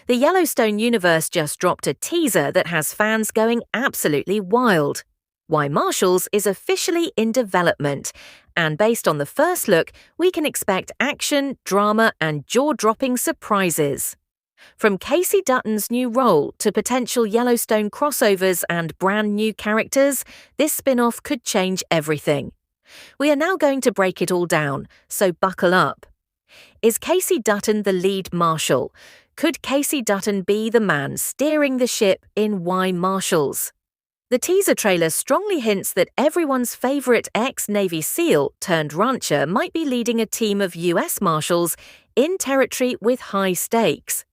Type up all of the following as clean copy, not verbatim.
The Yellowstone universe just dropped a teaser that has fans going absolutely wild. Y Marshals is officially in development, and based on the first look, we can expect action, drama, and jaw-dropping surprises. From Casey Dutton's new role to potential Yellowstone crossovers and brand new characters, this spin-off could change everything. We are now going to break it all down, so buckle up. Is Casey Dutton the lead marshal? Could Casey Dutton be the man steering the ship in Y Marshals? The teaser trailer strongly hints that everyone's favorite ex-Navy SEAL turned rancher might be leading a team of US Marshals in territory with high stakes.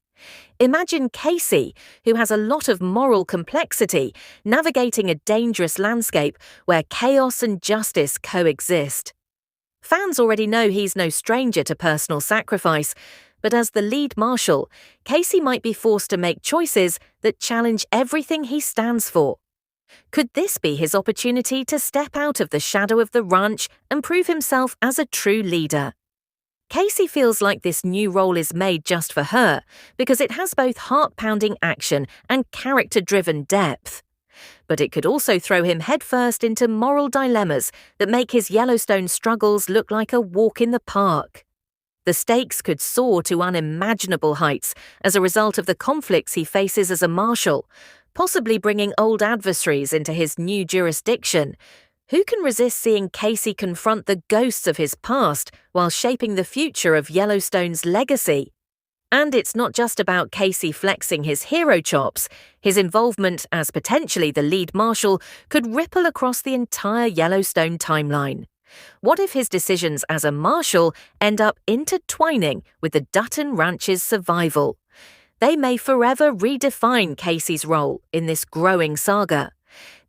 Imagine Casey, who has a lot of moral complexity, navigating a dangerous landscape where chaos and justice coexist. Fans already know he's no stranger to personal sacrifice, but as the lead marshal, Casey might be forced to make choices that challenge everything he stands for. Could this be his opportunity to step out of the shadow of the ranch and prove himself as a true leader? Casey feels like this new role is made just for her because it has both heart-pounding action and character-driven depth. But it could also throw him headfirst into moral dilemmas that make his Yellowstone struggles look like a walk in the park. The stakes could soar to unimaginable heights as a result of the conflicts he faces as a marshal, possibly bringing old adversaries into his new jurisdiction. Who can resist seeing Casey confront the ghosts of his past while shaping the future of Yellowstone's legacy? And it's not just about Casey flexing his hero chops. His involvement as potentially the lead marshal could ripple across the entire Yellowstone timeline. What if his decisions as a marshal end up intertwining with the Dutton Ranch's survival? They may forever redefine Casey's role in this growing saga.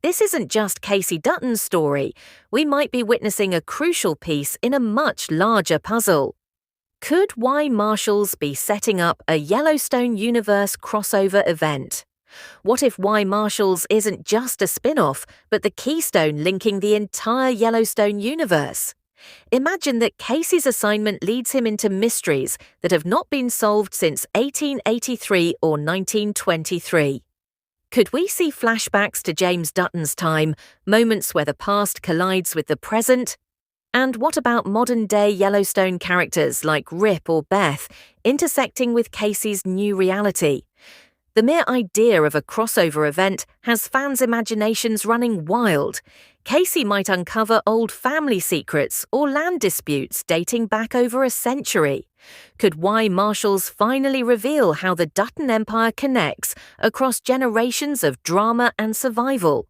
This isn't just Casey Dutton's story. We might be witnessing a crucial piece in a much larger puzzle. Could Y Marshals be setting up a Yellowstone universe crossover event? What if Y Marshals isn't just a spin-off, but the keystone linking the entire Yellowstone universe? Imagine that Casey's assignment leads him into mysteries that have not been solved since 1883 or 1923. Could we see flashbacks to James Dutton's time, moments where the past collides with the present? And what about modern-day Yellowstone characters like Rip or Beth intersecting with Casey's new reality? The mere idea of a crossover event has fans' imaginations running wild. Casey might uncover old family secrets or land disputes dating back over a century. Could Y Marshals finally reveal how the Dutton Empire connects across generations of drama and survival?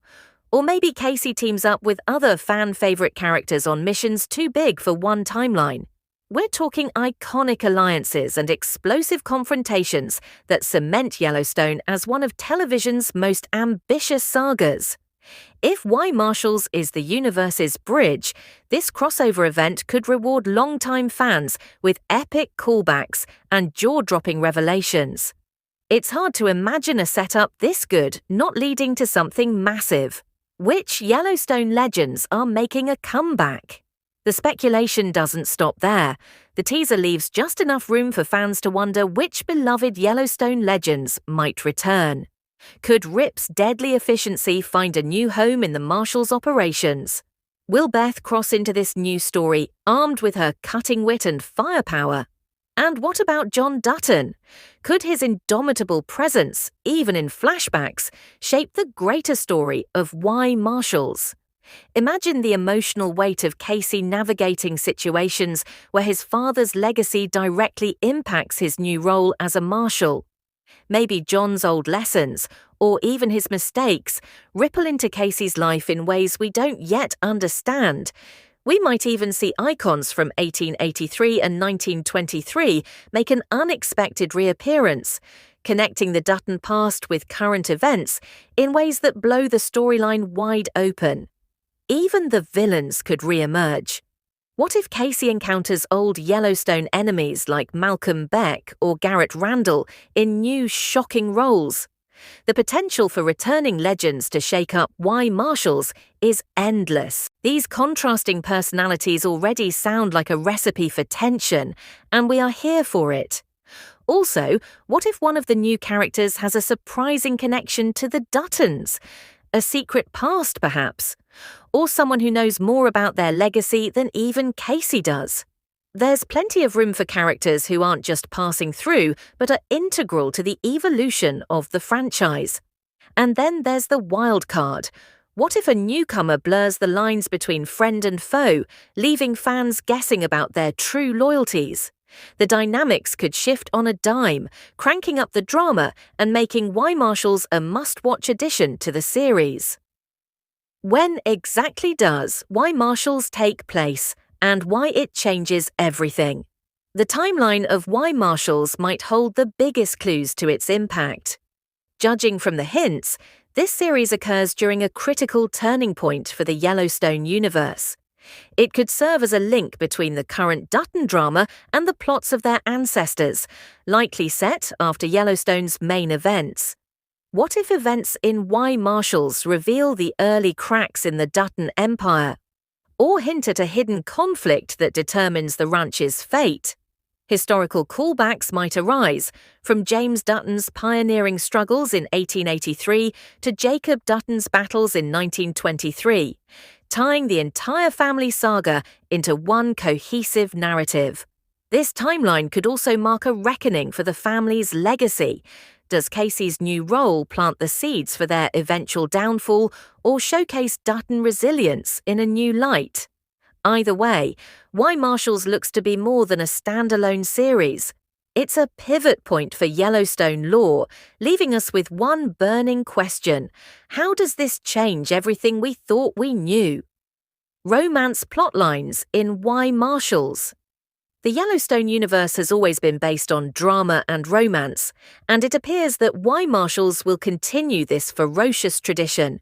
Or maybe Casey teams up with other fan-favorite characters on missions too big for one timeline. We're talking iconic alliances and explosive confrontations that cement Yellowstone as one of television's most ambitious sagas. If Y Marshals is the universe's bridge, this crossover event could reward longtime fans with epic callbacks and jaw-dropping revelations. It's hard to imagine a setup this good not leading to something massive. Which Yellowstone legends are making a comeback? The speculation doesn't stop there. The teaser leaves just enough room for fans to wonder which beloved Yellowstone legends might return. Could Rip's deadly efficiency find a new home in the Marshals' operations? Will Beth cross into this new story armed with her cutting wit and firepower? And what about John Dutton? Could his indomitable presence, even in flashbacks, shape the greater story of Y Marshals? Imagine the emotional weight of Casey navigating situations where his father's legacy directly impacts his new role as a marshal. Maybe John's old lessons, or even his mistakes, ripple into Casey's life in ways we don't yet understand. We might even see icons from 1883 and 1923 make an unexpected reappearance, connecting the Dutton past with current events in ways that blow the storyline wide open. Even the villains could re-emerge. What if Casey encounters old Yellowstone enemies like Malcolm Beck or Garrett Randall in new, shocking roles? The potential for returning legends to shake up Y Marshals is endless. These contrasting personalities already sound like a recipe for tension, and we are here for it. Also, what if one of the new characters has a surprising connection to the Duttons? A secret past, perhaps? Or someone who knows more about their legacy than even Casey does? There's plenty of room for characters who aren't just passing through, but are integral to the evolution of the franchise. And then there's the wild card. What if a newcomer blurs the lines between friend and foe, leaving fans guessing about their true loyalties? The dynamics could shift on a dime, cranking up the drama and making Y Marshals a must-watch addition to the series. When exactly does Y Marshals take place, and why it changes everything? The timeline of Y Marshals might hold the biggest clues to its impact. Judging from the hints, this series occurs during a critical turning point for the Yellowstone universe. It could serve as a link between the current Dutton drama and the plots of their ancestors, likely set after Yellowstone's main events. What if events in Y Marshals reveal the early cracks in the Dutton Empire? Or hint at a hidden conflict that determines the ranch's fate? Historical callbacks might arise, from James Dutton's pioneering struggles in 1883 to Jacob Dutton's battles in 1923, tying the entire family saga into one cohesive narrative. This timeline could also mark a reckoning for the family's legacy. Does Casey's new role plant the seeds for their eventual downfall or showcase Dutton resilience in a new light? Either way, Y Marshals looks to be more than a standalone series. It's a pivot point for Yellowstone lore, leaving us with one burning question. How does this change everything we thought we knew? Romance plotlines in Y Marshals. The Yellowstone universe has always been based on drama and romance, and it appears that Y Marshals will continue this ferocious tradition.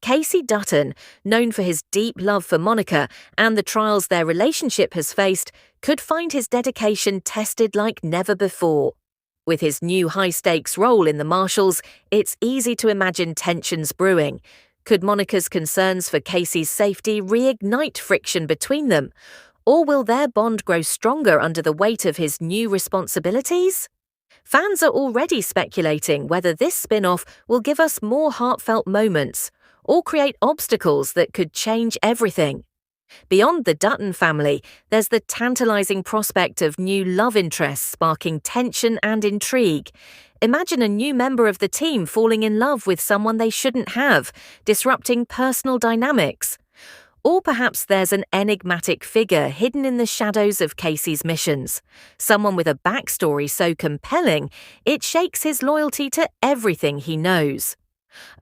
Casey Dutton, known for his deep love for Monica and the trials their relationship has faced, could find his dedication tested like never before. With his new high-stakes role in the Marshals, it's easy to imagine tensions brewing. Could Monica's concerns for Casey's safety reignite friction between them? Or will their bond grow stronger under the weight of his new responsibilities? Fans are already speculating whether this spin-off will give us more heartfelt moments or create obstacles that could change everything. Beyond the Dutton family, there's the tantalizing prospect of new love interests sparking tension and intrigue. Imagine a new member of the team falling in love with someone they shouldn't have, disrupting personal dynamics. Or perhaps there's an enigmatic figure hidden in the shadows of Casey's missions, someone with a backstory so compelling it shakes his loyalty to everything he knows.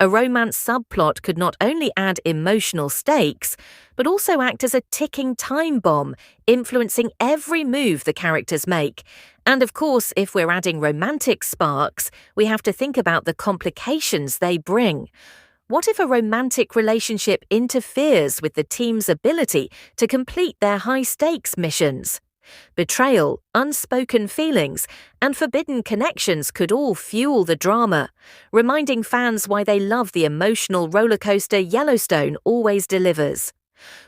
A romance subplot could not only add emotional stakes, but also act as a ticking time bomb, influencing every move the characters make. And of course, if we're adding romantic sparks, we have to think about the complications they bring. What if a romantic relationship interferes with the team's ability to complete their high-stakes missions? Betrayal, unspoken feelings, and forbidden connections could all fuel the drama, reminding fans why they love the emotional rollercoaster Yellowstone always delivers.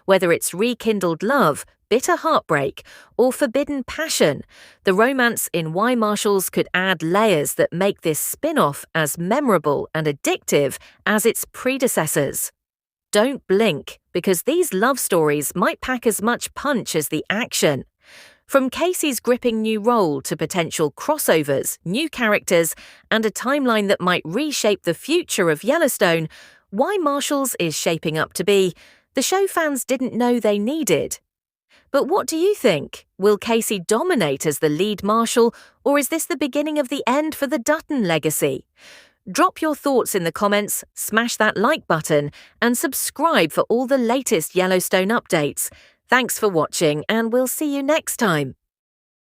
Whether it's rekindled love, bitter heartbreak, or forbidden passion, the romance in Y Marshals could add layers that make this spin-off as memorable and addictive as its predecessors. Don't blink, because these love stories might pack as much punch as the action. From Casey's gripping new role to potential crossovers, new characters, and a timeline that might reshape the future of Yellowstone, Y Marshals is shaping up to be the show fans didn't know they needed. But what do you think? Will Casey dominate as the lead marshal, or is this the beginning of the end for the Dutton legacy? Drop your thoughts in the comments, smash that like button, and subscribe for all the latest Yellowstone updates. Thanks for watching, and we'll see you next time.